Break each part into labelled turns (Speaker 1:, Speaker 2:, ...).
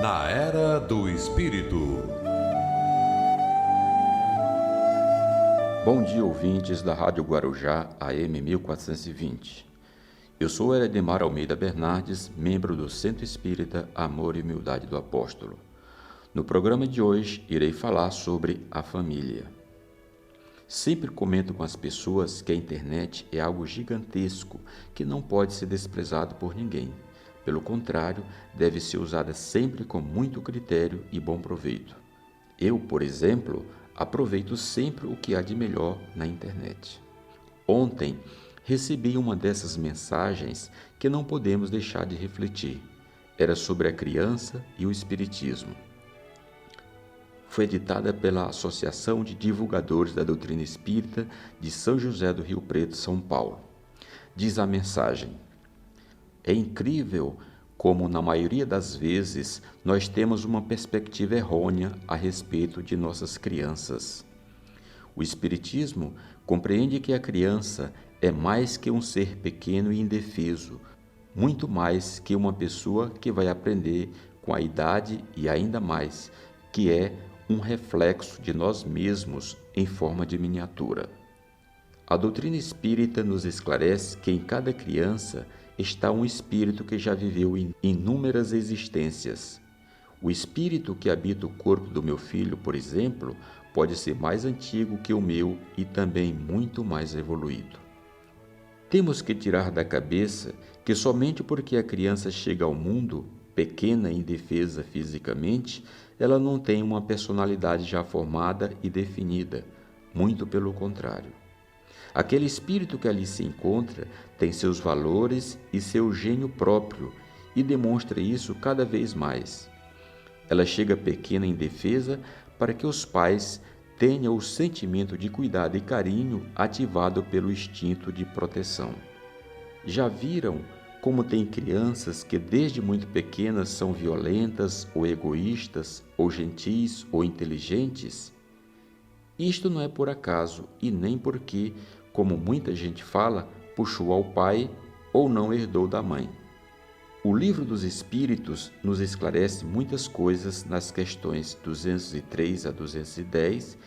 Speaker 1: Na Era do Espírito.
Speaker 2: Bom dia, ouvintes da Rádio Guarujá, AM 1420. Eu sou Edmar Almeida Bernardes, membro do Centro Espírita Amor e Humildade do Apóstolo. No programa de hoje, irei falar sobre a família. Sempre comento com as pessoas que a internet é algo gigantesco que não pode ser desprezado por ninguém. Pelo contrário, deve ser usada sempre com muito critério e bom proveito. Eu, por exemplo, aproveito sempre o que há de melhor na internet. Ontem, recebi uma dessas mensagens que não podemos deixar de refletir. Era sobre a criança e o espiritismo. Foi editada pela Associação de Divulgadores da Doutrina Espírita de São José do Rio Preto, São Paulo. Diz a mensagem: é incrível como, na maioria das vezes, nós temos uma perspectiva errônea a respeito de nossas crianças. O Espiritismo compreende que a criança é mais que um ser pequeno e indefeso, muito mais que uma pessoa que vai aprender com a idade e ainda mais, que é um reflexo de nós mesmos em forma de miniatura. A doutrina espírita nos esclarece que em cada criança está um espírito que já viveu inúmeras existências. O espírito que habita o corpo do meu filho, por exemplo, pode ser mais antigo que o meu e também muito mais evoluído. Temos que tirar da cabeça que somente porque a criança chega ao mundo, pequena e indefesa fisicamente, ela não tem uma personalidade já formada e definida, muito pelo contrário. Aquele espírito que ali se encontra tem seus valores e seu gênio próprio e demonstra isso cada vez mais. Ela chega pequena e indefesa para que os pais tenham o sentimento de cuidado e carinho ativado pelo instinto de proteção. Já viram como tem crianças que desde muito pequenas são violentas ou egoístas, ou gentis ou inteligentes? Isto não é por acaso e nem porque, como muita gente fala, puxou ao pai ou não herdou da mãe. O Livro dos Espíritos nos esclarece muitas coisas nas questões 203 a 210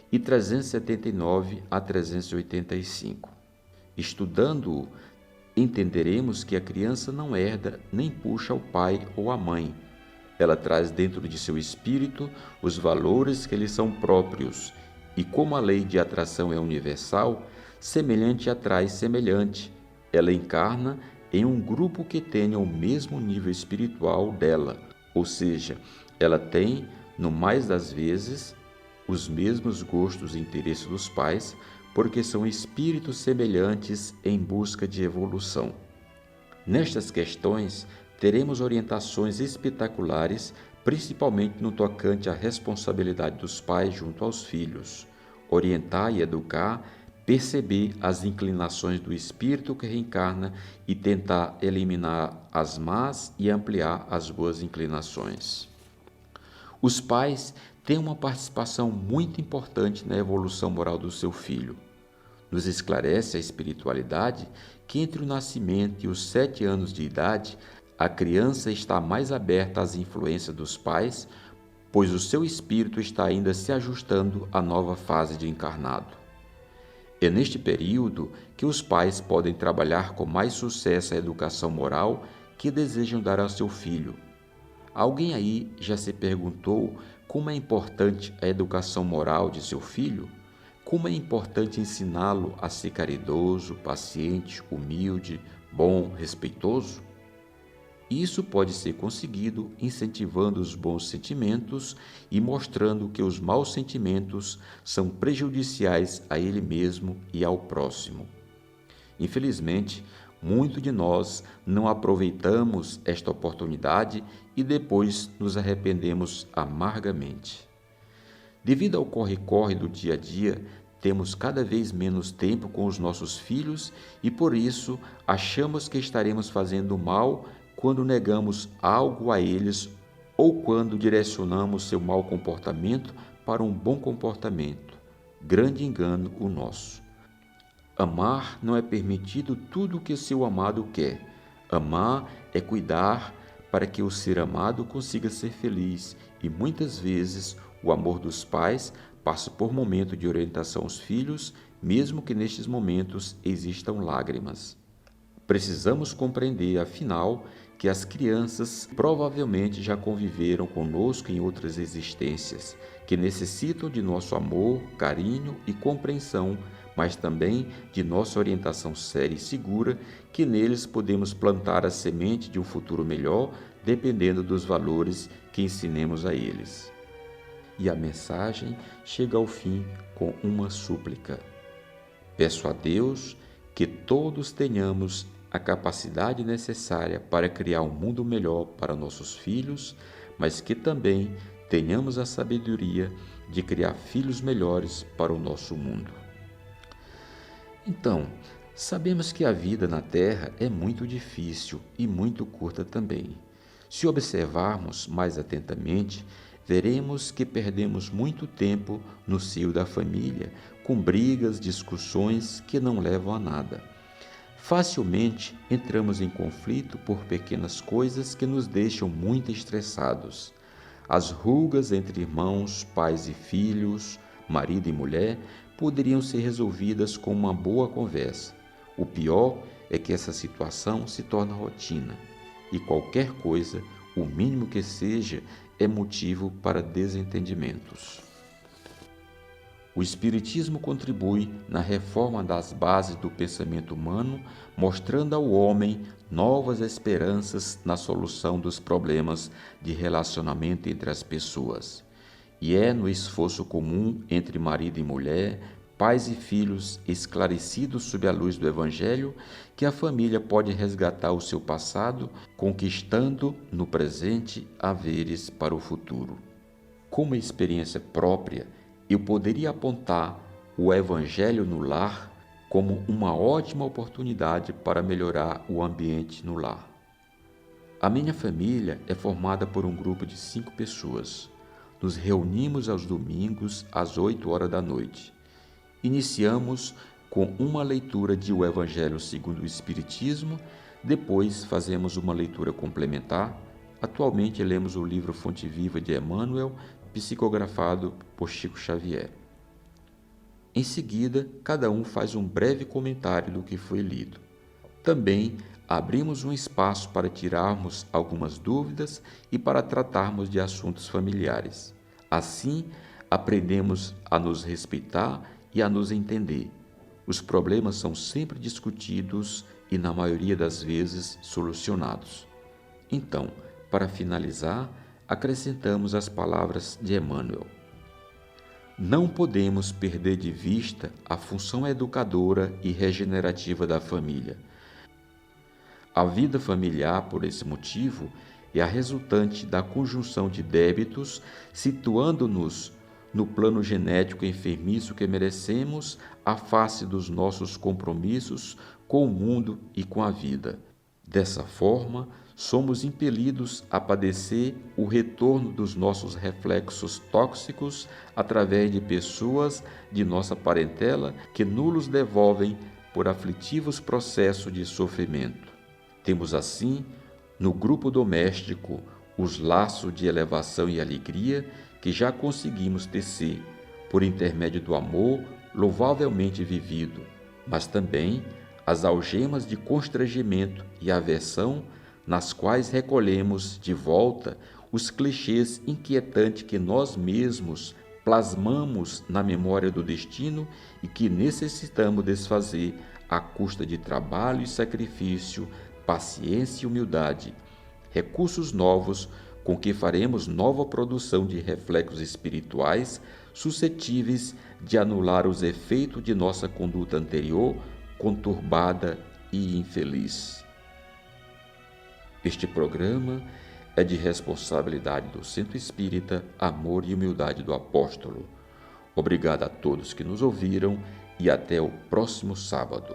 Speaker 2: e 379 a 385. Estudando-o, entenderemos que a criança não herda nem puxa ao pai ou à mãe. Ela traz dentro de seu espírito os valores que lhe são próprios e, como a lei de atração é universal, semelhante atrai semelhante. Ela encarna em um grupo que tenha o mesmo nível espiritual dela, ou seja, ela tem, no mais das vezes, os mesmos gostos e interesses dos pais, porque são espíritos semelhantes em busca de evolução. Nestas questões, teremos orientações espetaculares, principalmente no tocante à responsabilidade dos pais junto aos filhos. Orientar e educar, perceber as inclinações do espírito que reencarna e tentar eliminar as más e ampliar as boas inclinações. Os pais têm uma participação muito importante na evolução moral do seu filho. Nos esclarece a espiritualidade que entre o nascimento e os 7 anos de idade, a criança está mais aberta às influências dos pais, pois o seu espírito está ainda se ajustando à nova fase de encarnado. É neste período que os pais podem trabalhar com mais sucesso a educação moral que desejam dar ao seu filho. Alguém aí já se perguntou como é importante a educação moral de seu filho? Como é importante ensiná-lo a ser caridoso, paciente, humilde, bom, respeitoso? Isso pode ser conseguido incentivando os bons sentimentos e mostrando que os maus sentimentos são prejudiciais a ele mesmo e ao próximo. Infelizmente, muitos de nós não aproveitamos esta oportunidade e depois nos arrependemos amargamente. Devido ao corre-corre do dia a dia, temos cada vez menos tempo com os nossos filhos e, por isso, achamos que estaremos fazendo mal quando negamos algo a eles ou quando direcionamos seu mau comportamento para um bom comportamento. Grande engano o nosso. Amar não é permitido tudo o que seu amado quer. Amar é cuidar para que o ser amado consiga ser feliz, e muitas vezes o amor dos pais passa por momento de orientação aos filhos, mesmo que nestes momentos existam lágrimas. Precisamos compreender, afinal, que as crianças provavelmente já conviveram conosco em outras existências, que necessitam de nosso amor, carinho e compreensão, mas também de nossa orientação séria e segura, que neles podemos plantar a semente de um futuro melhor, dependendo dos valores que ensinemos a eles. E a mensagem chega ao fim com uma súplica. Peço a Deus que todos tenhamos a capacidade necessária para criar um mundo melhor para nossos filhos, mas que também tenhamos a sabedoria de criar filhos melhores para o nosso mundo. Então, sabemos que a vida na Terra é muito difícil e muito curta também. Se observarmos mais atentamente, veremos que perdemos muito tempo no seio da família, com brigas, discussões que não levam a nada. Facilmente entramos em conflito por pequenas coisas que nos deixam muito estressados. As rugas entre irmãos, pais e filhos, marido e mulher, poderiam ser resolvidas com uma boa conversa. O pior é que essa situação se torna rotina, e qualquer coisa, o mínimo que seja, é motivo para desentendimentos. O Espiritismo contribui na reforma das bases do pensamento humano, mostrando ao homem novas esperanças na solução dos problemas de relacionamento entre as pessoas. E é no esforço comum entre marido e mulher, pais e filhos esclarecidos sob a luz do Evangelho, que a família pode resgatar o seu passado, conquistando no presente haveres para o futuro. Como experiência própria, eu poderia apontar o Evangelho no lar como uma ótima oportunidade para melhorar o ambiente no lar. A minha família é formada por um grupo de 5 pessoas. Nos reunimos aos domingos às 8 horas da noite. Iniciamos com uma leitura de O Evangelho segundo o Espiritismo, depois fazemos uma leitura complementar. Atualmente lemos o livro Fonte Viva de Emmanuel, psicografado por Chico Xavier. Em seguida, cada um faz um breve comentário do que foi lido. Também abrimos um espaço para tirarmos algumas dúvidas e para tratarmos de assuntos familiares. Assim, aprendemos a nos respeitar e a nos entender. Os problemas são sempre discutidos e, na maioria das vezes, solucionados. Então, para finalizar, acrescentamos as palavras de Emmanuel. Não podemos perder de vista a função educadora e regenerativa da família. A vida familiar, por esse motivo, é a resultante da conjunção de débitos, situando-nos no plano genético enfermiço que merecemos, à face dos nossos compromissos com o mundo e com a vida. Dessa forma, somos impelidos a padecer o retorno dos nossos reflexos tóxicos através de pessoas de nossa parentela que nos devolvem por aflitivos processos de sofrimento. Temos assim, no grupo doméstico, os laços de elevação e alegria que já conseguimos tecer por intermédio do amor louvavelmente vivido, mas também as algemas de constrangimento e aversão nas quais recolhemos de volta os clichês inquietantes que nós mesmos plasmamos na memória do destino e que necessitamos desfazer à custa de trabalho e sacrifício, paciência e humildade, recursos novos com que faremos nova produção de reflexos espirituais suscetíveis de anular os efeitos de nossa conduta anterior, conturbada e infeliz. Este programa é de responsabilidade do Centro Espírita Amor e Humildade do Apóstolo. Obrigado a todos que nos ouviram e até o próximo sábado.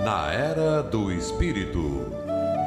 Speaker 1: Na Era do Espírito.